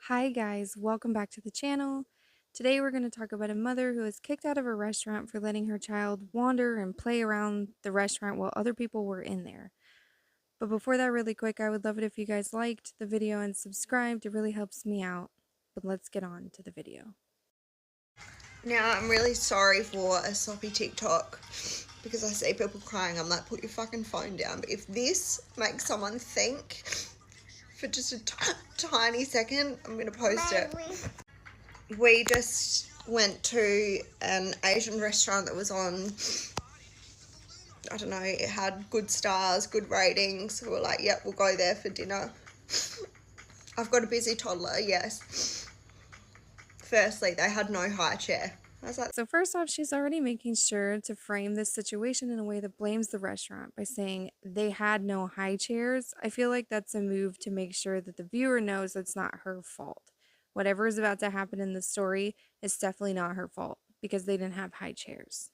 Hi guys, welcome back to the channel. Today we're going to talk about a mother who was kicked out of a restaurant for letting her child wander and play around the restaurant while other people were in there. But before that, really quick, I would love it if you guys liked the video and subscribed. It really helps me out. But let's get on to the video. Now, I'm really sorry for a sloppy TikTok because I see people crying. I'm like, put your fucking phone down. But if this makes someone think for just a tiny second, I'm going to post it. We just went to an Asian restaurant that was on, I don't know, it had good stars, good ratings. So we're like, yep, we'll go there for dinner. I've got a busy toddler, yes. Firstly, they had no high chair. I was like, So first off, she's already making sure to frame this situation in a way that blames the restaurant by saying they had no high chairs. I feel like that's a move to make sure that the viewer knows it's not her fault. Whatever is about to happen in the story is definitely not her fault because they didn't have high chairs.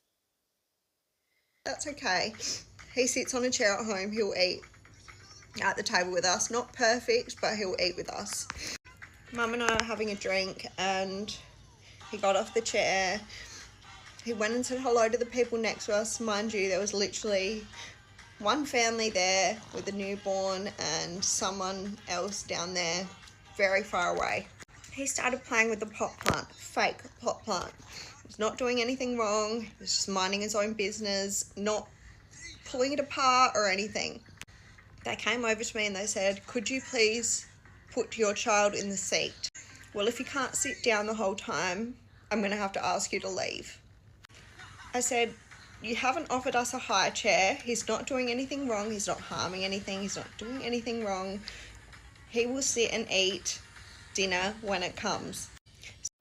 that's okay. He sits on a chair at home, he'll eat at the table with us. Not perfect, but he'll eat with us. Mum and I are having a drink and he got off the chair. He went and said hello to the people next to us. Mind you, there was literally one family there with a newborn and someone else down there very far away. He started playing with the pot plant, fake pot plant. He was not doing anything wrong. He was just minding his own business, not pulling it apart or anything. They came over to me and they said, could you please put your child in the seat? Well, if you can't sit down the whole time, I'm going to have to ask you to leave. I said, you haven't offered us a high chair. He's not doing anything wrong. He's not harming anything. He's not doing anything wrong. He will sit and eat dinner when it comes.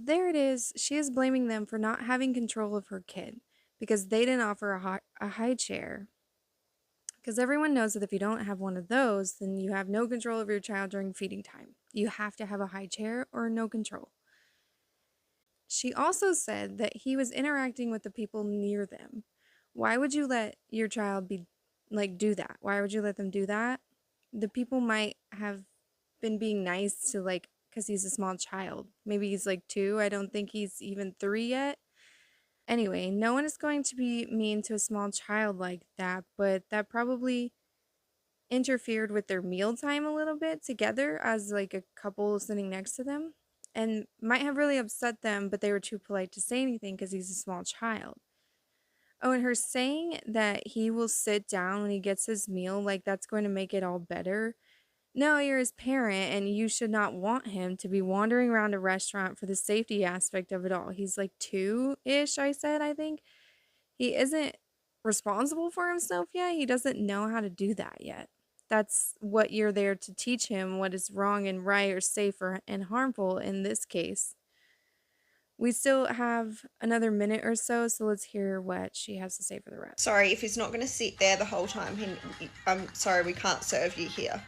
There it is. She is blaming them for not having control of her kid because they didn't offer a high chair. Because everyone knows that if you don't have one of those, then you have no control of your child during feeding time. You have to have a high chair or no control. She also said that he was interacting with the people near them. Why would you let your child do that? Why would you let them do that? The people might have been being nice to because he's a small child. Maybe he's like 2. I don't think he's even 3 yet. Anyway, no one is going to be mean to a small child like that, but that probably interfered with their mealtime a little bit together as like a couple sitting next to them and might have really upset them, but they were too polite to say anything because he's a small child. Oh, and her saying that he will sit down when he gets his meal, like that's going to make it all better. No, you're his parent and you should not want him to be wandering around a restaurant for the safety aspect of it all. He's like 2-ish, I said, I think. He isn't responsible for himself yet. He doesn't know how to do that yet. That's what you're there to teach him, what is wrong and right or safe and harmful in this case. We still have another minute or so let's hear what she has to say for the rest. Sorry, if he's not going to sit there the whole time, I'm sorry, we can't serve you here.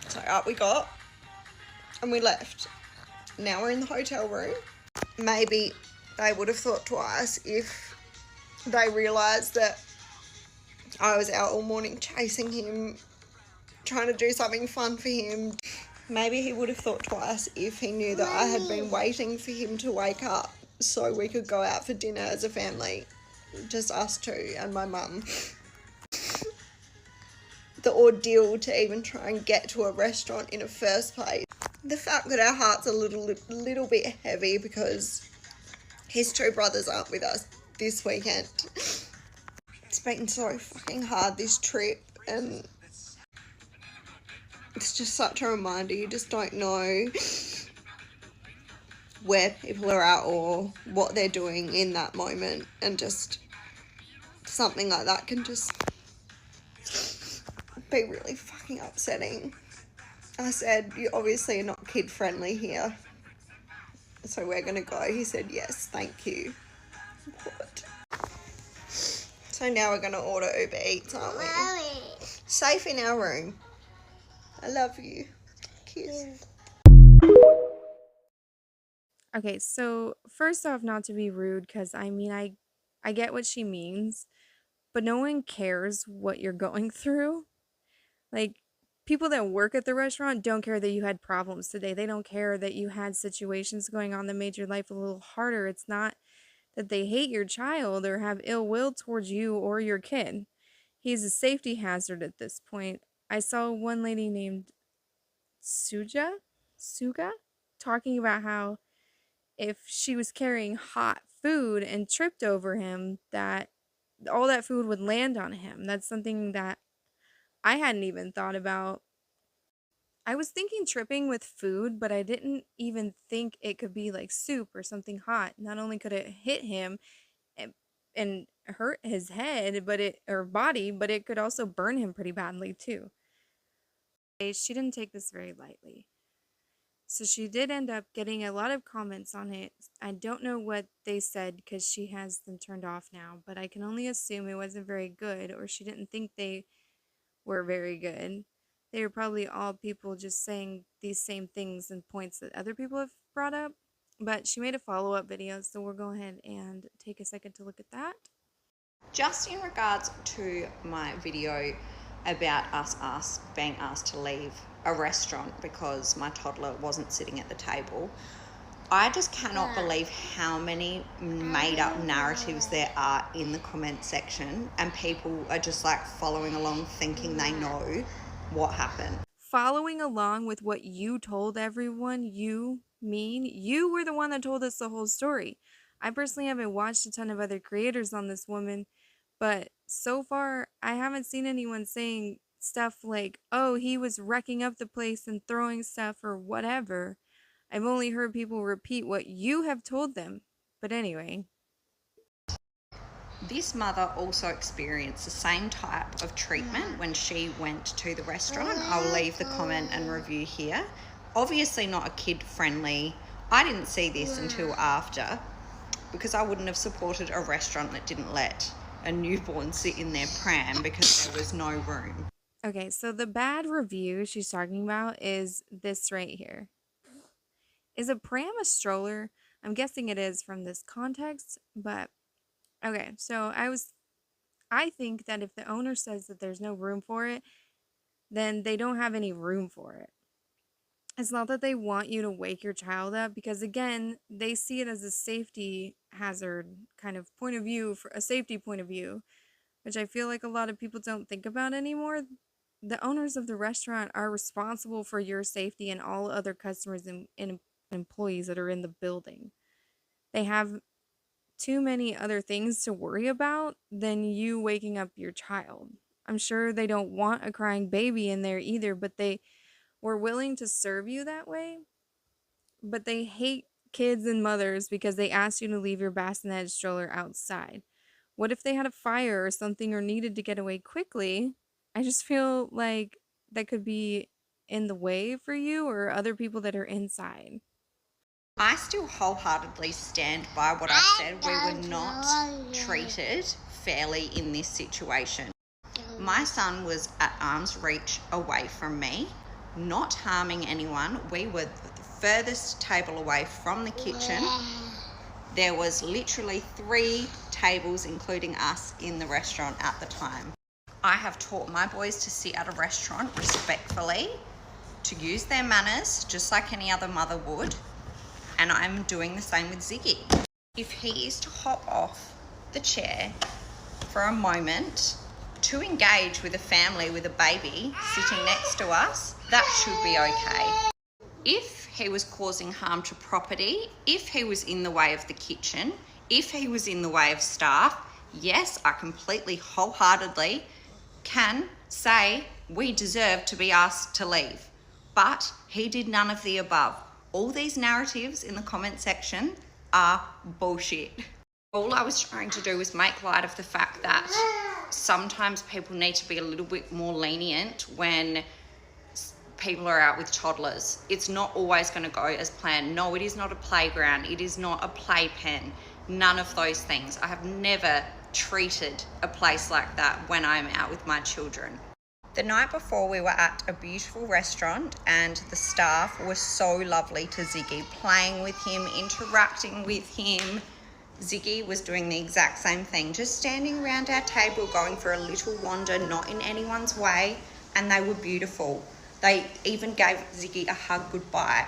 So up we got, and we left. Now we're in the hotel room. Maybe they would have thought twice if they realised that I was out all morning chasing him, trying to do something fun for him. Maybe he would have thought twice if he knew that I had been waiting for him to wake up so we could go out for dinner as a family. Just us two and my mum. The ordeal to even try and get to a restaurant in the first place. The fact that our hearts are a little bit heavy because his 2 brothers aren't with us this weekend. It's been so fucking hard this trip, and it's just such a reminder. You just don't know where people are at or what they're doing in that moment, and just something like that can just be really fucking upsetting. I said, you obviously are not kid friendly here, so we're gonna go. He said, yes, thank you. What? So now we're gonna order Uber Eats, aren't we? Safe in our room. I love you. Kiss. Okay, so first off, not to be rude, because I mean, I get what she means, but no one cares what you're going through. Like, people that work at the restaurant don't care that you had problems today. They don't care that you had situations going on that made your life a little harder. It's not that they hate your child or have ill will towards you or your kid. He's a safety hazard at this point. I saw one lady named Suga talking about how if she was carrying hot food and tripped over him, that all that food would land on him. That's something that I hadn't even thought about. I was thinking tripping with food, but I didn't even think it could be like soup or something hot. Not only could it hit him and, and hurt his head, but it or body, but it could also burn him pretty badly too. She didn't take this very lightly. So she did end up getting a lot of comments on it. I don't know what they said because she has them turned off now, but I can only assume it wasn't very good or she didn't think they were very good. They were probably all people just saying these same things and points that other people have brought up. But she made a follow-up video, so we'll go ahead and take a second to look at that. Just in regards to my video about us being asked to leave a restaurant because my toddler wasn't sitting at the table, I just cannot believe how many made up narratives there are in the comment section, and people are just like following along thinking they know what happened. Following along with what you told everyone, you were the one that told us the whole story. I personally haven't watched a ton of other creators on this woman, but so far I haven't seen anyone saying stuff like, oh, he was wrecking up the place and throwing stuff or whatever. I've only heard people repeat what you have told them. But anyway. This mother also experienced the same type of treatment when she went to the restaurant. I'll leave the comment and review here. Obviously not a kid-friendly. I didn't see this until after, because I wouldn't have supported a restaurant that didn't let a newborn sit in their pram because there was no room. Okay, so the bad review she's talking about is this right here. Is a pram a stroller? I'm guessing it is from this context, but okay, so I think that if the owner says that there's no room for it, then they don't have any room for it. It's not that they want you to wake your child up, because again, they see it as a safety hazard kind of point of view, for a safety point of view, which I feel like a lot of people don't think about anymore. The owners of the restaurant are responsible for your safety and all other customers and employees that are in the building. They have too many other things to worry about than you waking up your child. I'm sure they don't want a crying baby in there either, but they were willing to serve you that way. But they hate kids and mothers because they asked you to leave your bassinet stroller outside. What if they had a fire or something or needed to get away quickly? I just feel like that could be in the way for you or other people that are inside. I still wholeheartedly stand by what I said. We were not treated fairly in this situation. My son was at arm's reach away from me, not harming anyone. We were the furthest table away from the kitchen. There was literally 3 tables, including us, in the restaurant at the time. I have taught my boys to sit at a restaurant respectfully, to use their manners just like any other mother would. And I'm doing the same with Ziggy. If he is to hop off the chair for a moment to engage with a family with a baby sitting next to us, that should be okay. If he was causing harm to property, if he was in the way of the kitchen, if he was in the way of staff, yes, I completely wholeheartedly can say we deserve to be asked to leave. But he did none of the above. All these narratives in the comment section are bullshit. All I was trying to do was make light of the fact that sometimes people need to be a little bit more lenient when people are out with toddlers. It's not always going to go as planned. No, it is not a playground. It is not a playpen. None of those things. I have never treated a place like that when I'm out with my children. The night before, we were at a beautiful restaurant and the staff were so lovely to Ziggy, playing with him, interacting with him. Ziggy was doing the exact same thing, just standing around our table, going for a little wander, not in anyone's way, and they were beautiful. They even gave Ziggy a hug goodbye.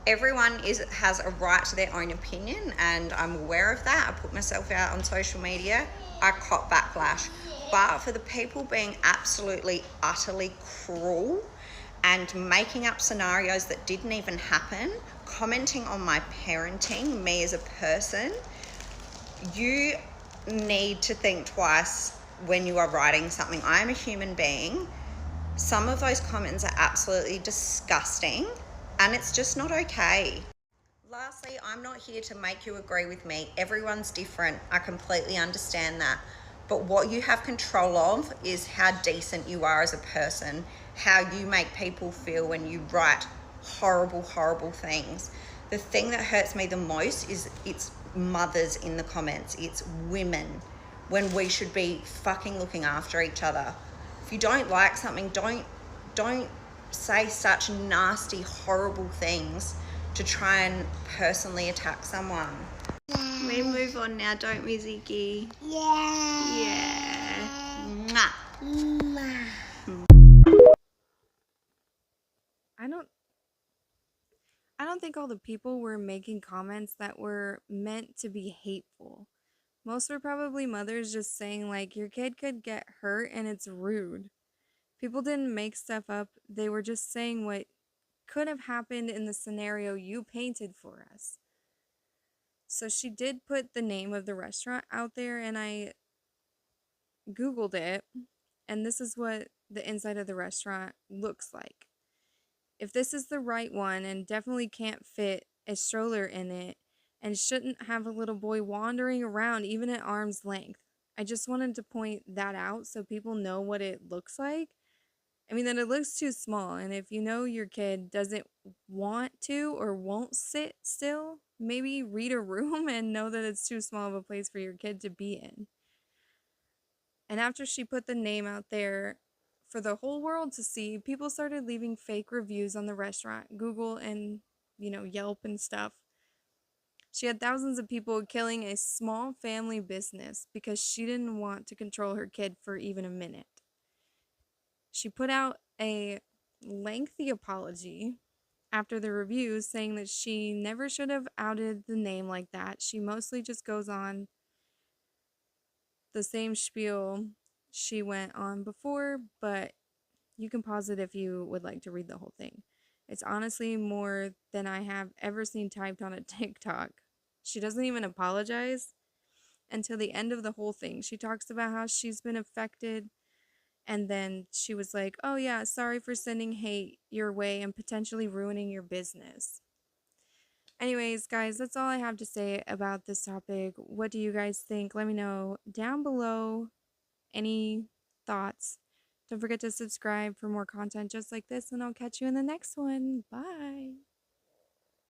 Everyone has a right to their own opinion, and I'm aware of that. I put myself out on social media. I caught backlash. But for the people being absolutely, utterly cruel and making up scenarios that didn't even happen, commenting on my parenting, me as a person, you need to think twice when you are writing something. I am a human being. Some of those comments are absolutely disgusting, and it's just not okay. Lastly, I'm not here to make you agree with me. Everyone's different. I completely understand that. But what you have control of is how decent you are as a person, how you make people feel when you write horrible, horrible things. The thing that hurts me the most is it's mothers in the comments, it's women, when we should be fucking looking after each other. If you don't like something, don't say such nasty, horrible things to try and personally attack someone. Yeah. We move on now, don't we, Ziggy? Yeah. Yeah. Mwah. Mwah. I don't I don't think all the people were making comments that were meant to be hateful. Most were probably mothers just saying like your kid could get hurt and it's rude. People didn't make stuff up. They were just saying what could have happened in the scenario you painted for us. So she did put the name of the restaurant out there, and I Googled it, and this is what the inside of the restaurant looks like. If this is the right one, and definitely can't fit a stroller in it, and shouldn't have a little boy wandering around even at arm's length. I just wanted to point that out so people know what it looks like. I mean, that it looks too small, and if you know your kid doesn't want to or won't sit still, maybe read a room and know that it's too small of a place for your kid to be in. And after she put the name out there for the whole world to see, people started leaving fake reviews on the restaurant, Google and, Yelp and stuff. She had thousands of people killing a small family business because she didn't want to control her kid for even a minute. She put out a lengthy apology after the reviews saying that she never should have outed the name like that. She mostly just goes on the same spiel she went on before, but you can pause it if you would like to read the whole thing. It's honestly more than I have ever seen typed on a TikTok. She doesn't even apologize until the end of the whole thing. She talks about how she's been affected, and then she was like, oh yeah, sorry for sending hate your way and potentially ruining your business. Anyways, guys, that's all I have to say about this topic. What do you guys think? Let me know down below any thoughts. Don't forget to subscribe for more content just like this, and I'll catch you in the next one. Bye.